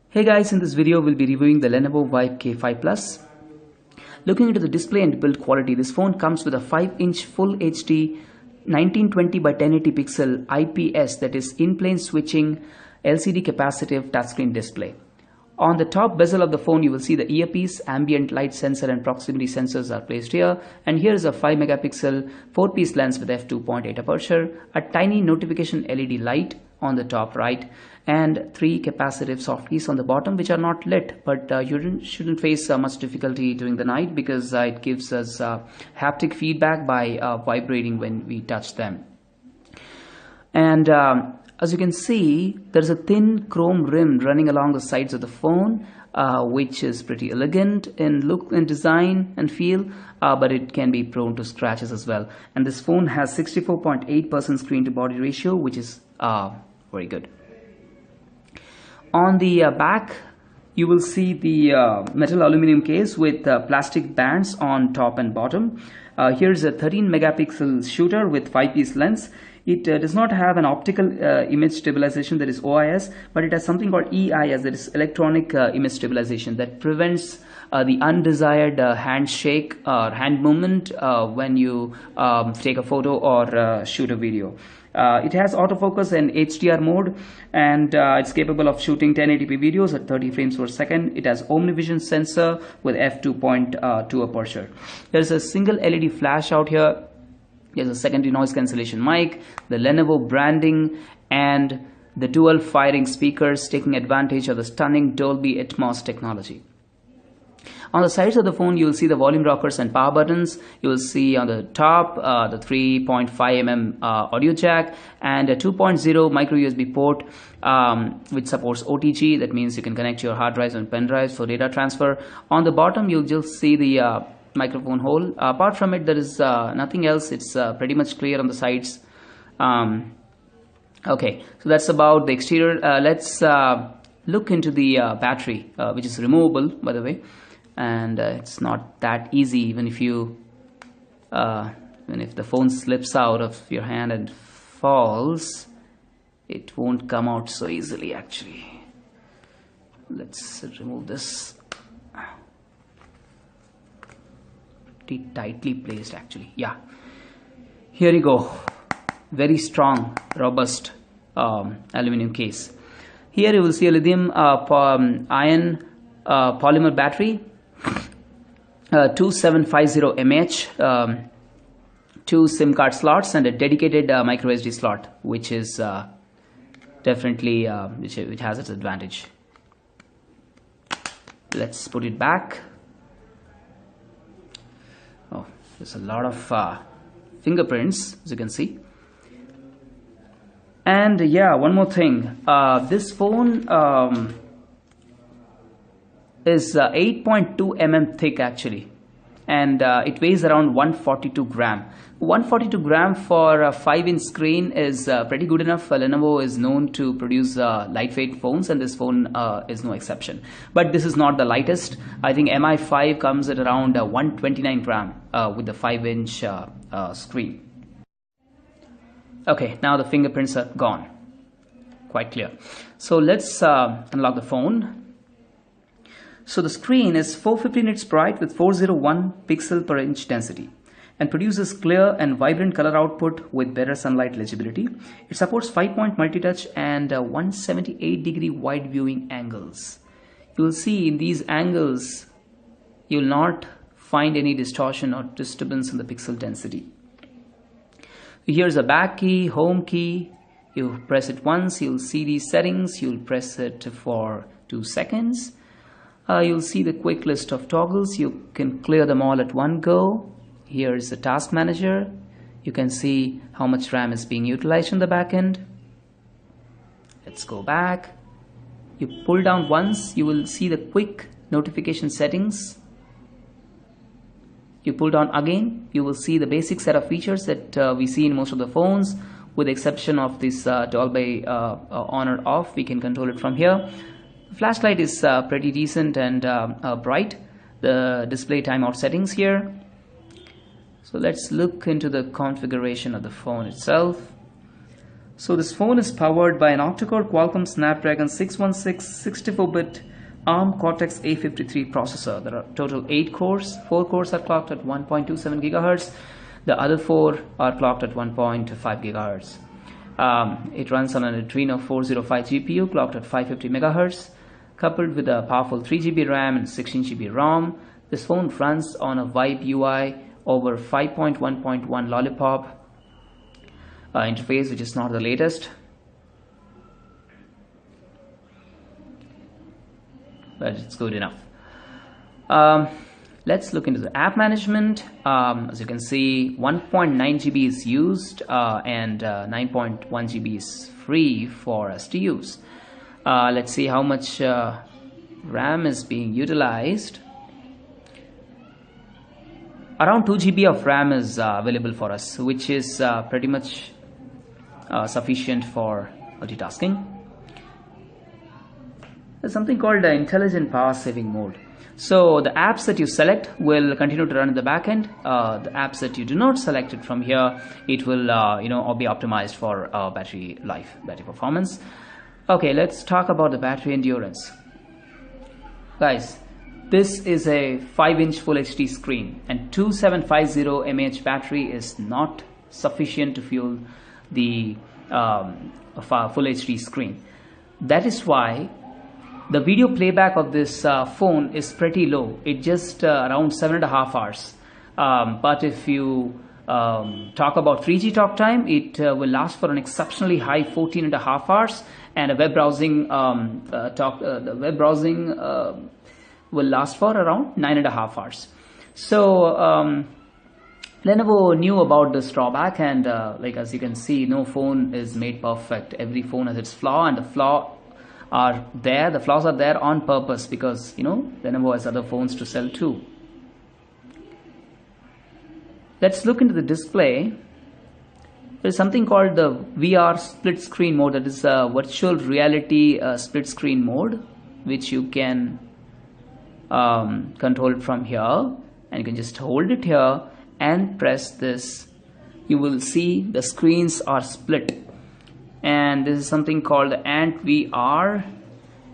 Hey guys, in this video we'll be reviewing the Lenovo Vibe K5 Plus. Looking into the display and build quality, this phone comes with a 5-inch Full HD 1920 by 1080 pixel IPS, that is in-plane switching LCD capacitive touchscreen display. On the top bezel of the phone, you will see the earpiece, ambient light sensor and proximity sensors are placed here. And here is a 5 megapixel 4-piece lens with f2.8 aperture, a tiny notification LED light on the top right, and 3 capacitive soft keys on the bottom which are not lit, but you shouldn't face much difficulty during the night because it gives us haptic feedback by vibrating when we touch them. And as you can see, there's a thin chrome rim running along the sides of the phone, which is pretty elegant in look and design and feel, but it can be prone to scratches as well. And this phone has 64.8% screen to body ratio, which is very good. On the back, you will see the metal aluminum case with plastic bands on top and bottom. Here's a 13 megapixel shooter with 5-piece lens. It does not have an optical image stabilization, that is OIS, but it has something called EIS, that is electronic image stabilization, that prevents the undesired hand shake or hand movement when you take a photo or shoot a video. It has autofocus and HDR mode, and it's capable of shooting 1080p videos at 30 frames per second. It has OmniVision sensor with f2.2 aperture. There's a single LED flash out here. There's a secondary noise cancellation mic, the Lenovo branding, and the dual firing speakers taking advantage of the stunning Dolby Atmos technology. On the sides of the phone, you will see the volume rockers and power buttons. You will see on the top the 3.5mm audio jack and a 2.0 micro USB port which supports OTG. That means you can connect your hard drives and pen drives for data transfer. On the bottom, you'll just see the microphone hole. Apart from it, there is nothing else. It's pretty much clear on the sides. Okay, so that's about the exterior. Let's look into the battery, which is removable, by the way. And it's not that easy. Even if you even if the phone slips out of your hand and falls, it won't come out so easily actually. Let's remove this. Pretty tightly placed actually. Yeah, here you go. Very strong, robust aluminum case. Here you will see a lithium ion polymer battery, 2750 mAh, 2 SIM card slots, and a dedicated micro SD slot, which is definitely which has its advantage. Let's put it back. Oh, there's a lot of fingerprints, as you can see. And yeah, one more thing. This phone is 8.2 mm thick actually, and it weighs around 142 gram. 142 gram for a 5-inch screen is pretty good enough. Lenovo is known to produce lightweight phones, and this phone is no exception. But this is not the lightest. I think MI5 comes at around 129 gram with the 5-inch screen. Okay, now the fingerprints are gone. Quite clear. So let's unlock the phone. So the screen is 450 nits bright with 401 pixel per inch density and produces clear and vibrant color output with better sunlight legibility. It supports 5-point multi-touch and 178-degree wide viewing angles. You will see in these angles, you will not find any distortion or disturbance in the pixel density. Here's a back key, home key. You press it once, you'll see these settings. You'll press it for 2 seconds. You'll see the quick list of toggles. You can clear them all at one go. Here's the task manager. You can see how much RAM is being utilized in the back end. Let's go back. You pull down once, you will see the quick notification settings. You pull down again, you will see the basic set of features that we see in most of the phones, with the exception of this Dolby on or off. We can control it from here. The flashlight is pretty decent and bright. The display timeout settings here. So let's look into the configuration of the phone itself. So this phone is powered by an octa-core Qualcomm Snapdragon 616 64-bit ARM Cortex-A53 processor. There are total 8 cores. 4 cores are clocked at 1.27 GHz. The other 4 are clocked at 1.5 GHz. It runs on an Adreno 405 GPU clocked at 550 MHz, coupled with a powerful 3 GB RAM and 16 GB ROM. This phone runs on a Vibe UI over 5.1.1 Lollipop interface, which is not the latest, but it's good enough. Let's look into the app management. As you can see, 1.9 GB is used and 9.1 GB is free for us to use. Let's see how much RAM is being utilized. Around 2 GB of RAM is available for us, which is pretty much sufficient for multitasking. There's something called the intelligent power saving mode. So the apps that you select will continue to run in the back end. The apps that you do not select it from here, it will be optimized for battery life, battery performance. Okay, let's talk about the battery endurance. Guys, this is a 5-inch Full HD screen, and 2750 mAh battery is not sufficient to fuel the Full HD screen. That is why the video playback of this phone is pretty low. It's just around 7.5 hours. But if you talk about 3G talk time, it will last for an exceptionally high 14.5 hours, and a web browsing will last for around 9.5 hours. So Lenovo knew about this drawback, and as you can see, no phone is made perfect. Every phone has its flaw, and the flaws are there on purpose, because Lenovo has other phones to sell too. Let's look into the display. There is something called the VR split screen mode, that is a virtual reality split screen mode, which you can control it from here, and you can just hold it here and press this. You will see the screens are split, and this is something called the Ant VR,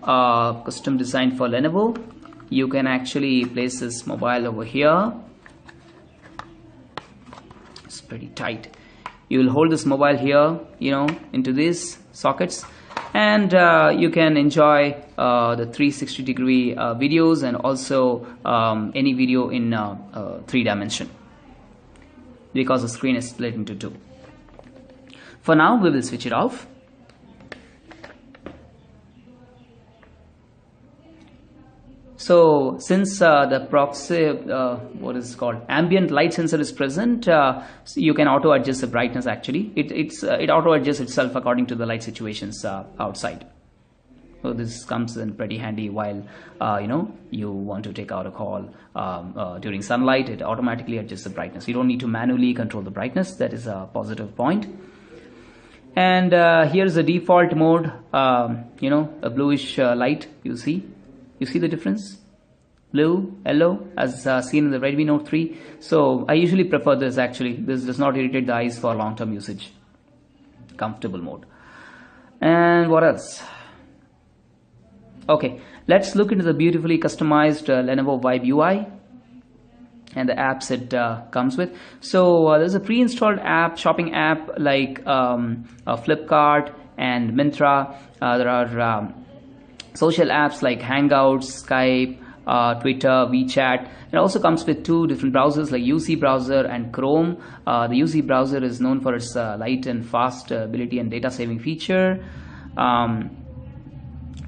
custom designed for Lenovo. You can actually place this mobile over here. It's pretty tight. You will hold this mobile here, into these sockets, and you can enjoy the 360-degree videos, and also any video in 3 dimension, because the screen is split into 2. For now, we will switch it off. So since the proxy, what is called ambient light sensor is present, so you can auto adjust the brightness. Actually, it auto adjusts itself according to the light situations outside. So this comes in pretty handy while you want to take out a call during sunlight. It automatically adjusts the brightness. You don't need to manually control the brightness. That is a positive point. And here's the default mode. A bluish light. You see the difference? Blue, yellow, as seen in the Redmi Note 3. So I usually prefer this. Actually, this does not irritate the eyes for long-term usage. Comfortable mode. And what else? Okay, let's look into the beautifully customized Lenovo Vibe UI and the apps it comes with. So there's a pre-installed shopping app like Flipkart and Myntra. There are social apps like Hangouts, Skype, Twitter, WeChat. It also comes with 2 different browsers like UC browser and Chrome. The UC browser is known for its light and fast ability and data saving feature.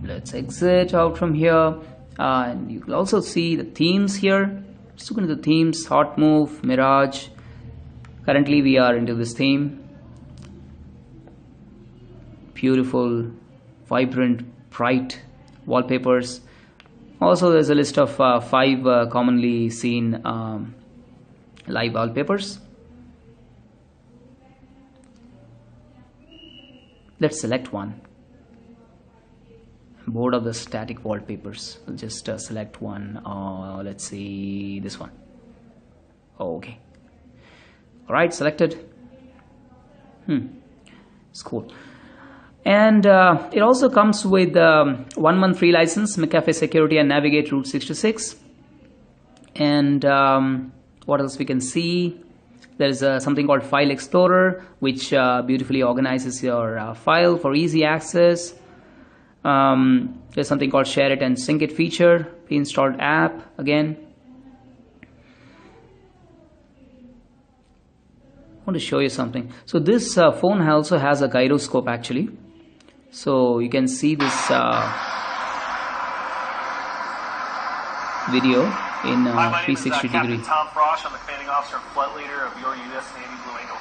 Let's exit out from here, and you can also see the themes here. Just look into the themes: Hot Move, Mirage. Currently we are into this theme. Beautiful, vibrant, bright wallpapers. Also there's a list of 5 commonly seen live wallpapers. Let's select one. I'm bored of the static wallpapers. We'll just select one. Let's see this one. Okay. Alright, selected. It's cool. And it also comes with 1 month free license, McAfee Security and Navigate Route 66. And what else we can see? There is something called File Explorer, which beautifully organizes your file for easy access. There's something called Share It and Sync It feature, pre-installed app again. I want to show you something. So this phone also has a gyroscope actually. So you can see this video in 360 degree. Tom Frosh, I'm the commanding officer and flight leader of your U.S. Navy Blue Angel.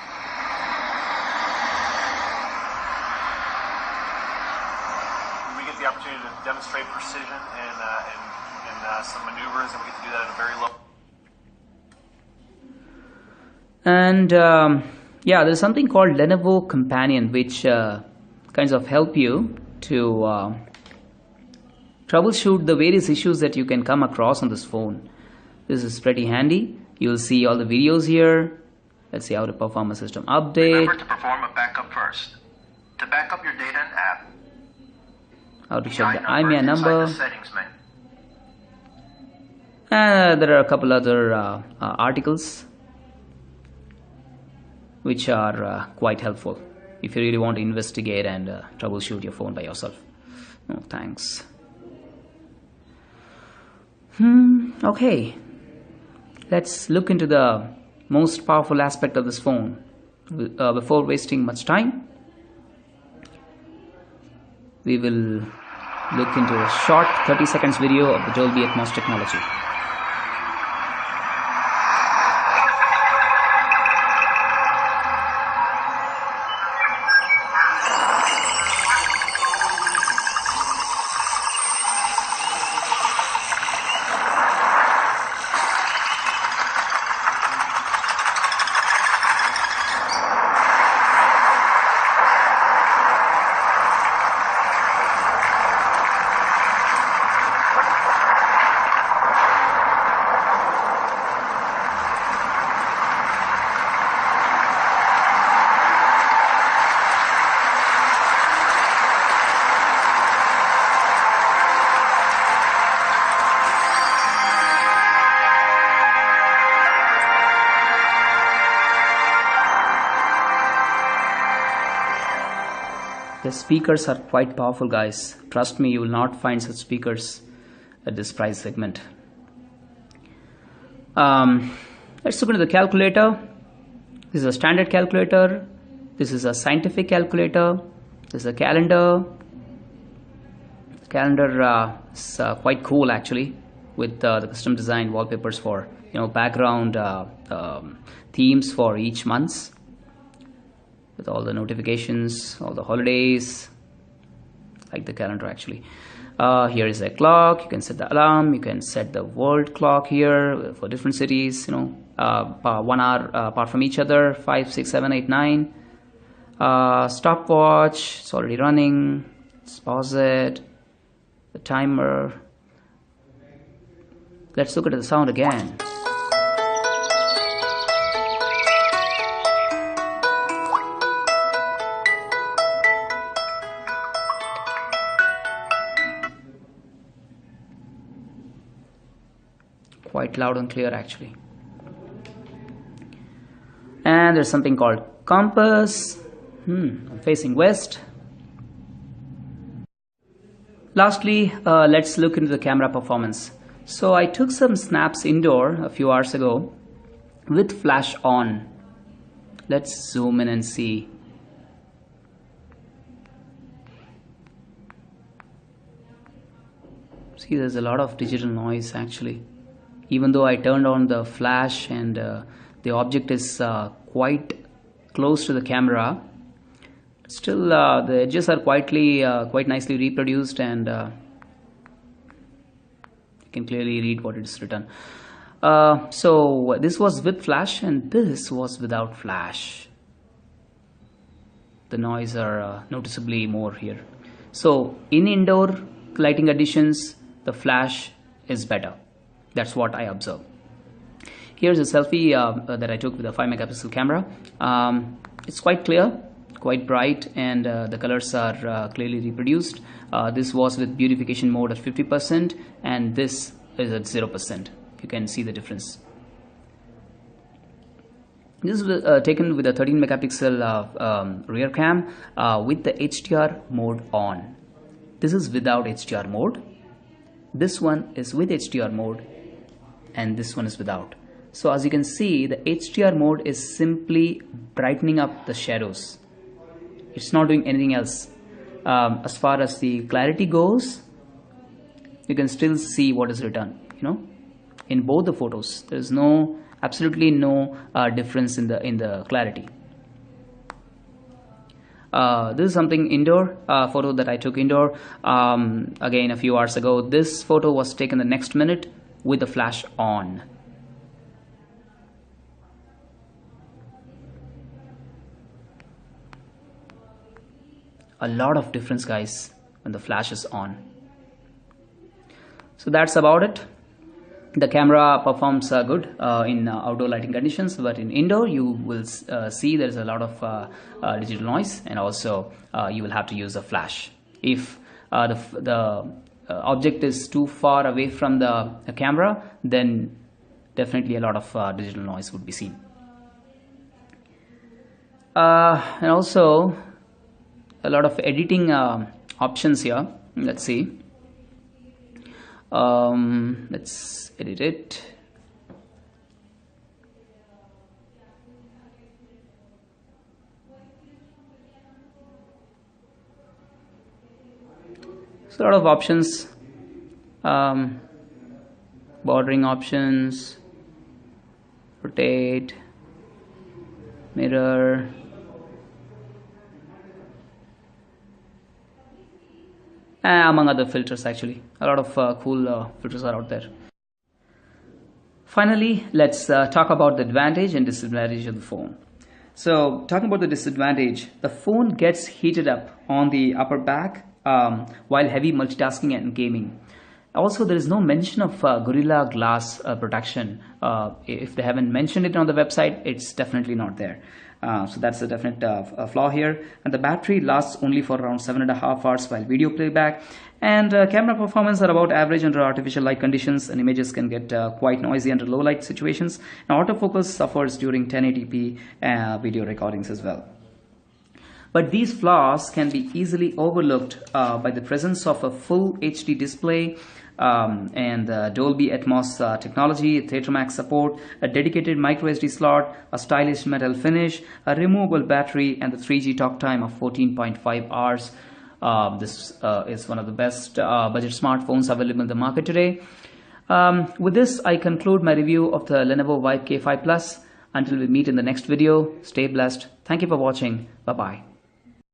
We get the opportunity to demonstrate precision and some maneuvers, and we get to do that at a very low. And yeah, there's something called Lenovo Companion, which kinds of help you to troubleshoot the various issues that you can come across on this phone. This is pretty handy. You'll see all the videos here. Let's see how to perform a system update. Remember to perform a backup first. To back up your data and app, How to check the IMEI number. The settings menu. There are a couple other articles which are quite helpful if you really want to investigate and troubleshoot your phone by yourself. No, thanks. Okay, let's look into the most powerful aspect of this phone. Before wasting much time, we will look into a short 30 seconds video of the Dolby Atmos technology. The speakers are quite powerful, guys. Trust me, you will not find such speakers at this price segment. Let's look into the calculator. This is a standard calculator. This is a scientific calculator. This is a calendar. The calendar is quite cool actually, with the custom designed wallpapers for background themes for each month, with all the notifications, all the holidays, like the calendar actually. Here is a clock. You can set the alarm. You can set the world clock here for different cities, 1 hour apart from each other, 5, 6, 7, 8, 9. Stopwatch, it's already running. Let's pause it. The timer. Let's look at the sound again. Quite loud and clear actually. And there's something called compass. I'm facing west. Lastly, let's look into the camera performance. So I took some snaps indoor a few hours ago with flash on. Let's zoom in and see. See, there's a lot of digital noise actually. Even though I turned on the flash and the object is quite close to the camera, still the edges are quite nicely reproduced, and you can clearly read what is written. So this was with flash and this was without flash. The noise are noticeably more here. So in indoor lighting conditions, the flash is better. That's what I observe. Here's a selfie that I took with a 5 megapixel camera. It's quite clear. quite bright, and the colors are clearly reproduced. This was with beautification mode at 50%, and this is at 0%. You can see the difference. This is taken with a 13 megapixel rear cam with the HDR mode on. This is without HDR mode. This one is with HDR mode, and this one is without. So as you can see, the HDR mode is simply brightening up the shadows. It's not doing anything else. As far as the clarity goes, you can still see what is written, in both the photos. There is absolutely no difference in the clarity. This is something indoor photo that I took indoor again a few hours ago. This photo was taken the next minute with the flash on. A lot of difference, guys, when the flash is on. So that's about it. The camera performs good in outdoor lighting conditions, but in indoor you will see there is a lot of digital noise, and also you will have to use a flash. If the object is too far away from the camera, then definitely a lot of digital noise would be seen. And also a lot of editing options here. Let's see. Let's edit it. So a lot of options, bordering options, rotate, mirror, among other filters. Actually, a lot of cool filters are out there. Finally, let's talk about the advantage and disadvantage of the phone. So talking about the disadvantage, the phone gets heated up on the upper back while heavy multitasking and gaming. Also, there is no mention of Gorilla Glass protection. If they haven't mentioned it on the website, it's definitely not there. So that's a definite flaw here. And the battery lasts only for around 7.5 hours while video playback. And camera performance are about average under artificial light conditions, and images can get quite noisy under low light situations. And autofocus suffers during 1080p video recordings as well. But these flaws can be easily overlooked by the presence of a full HD display and Dolby Atmos technology, Theater Max support, a dedicated microSD slot, a stylish metal finish, a removable battery, and the 3G talk time of 14.5 hours. This is one of the best budget smartphones available in the market today. With this, I conclude my review of the Lenovo Vibe K5 Plus. Until we meet in the next video, stay blessed. Thank you for watching. Bye-bye.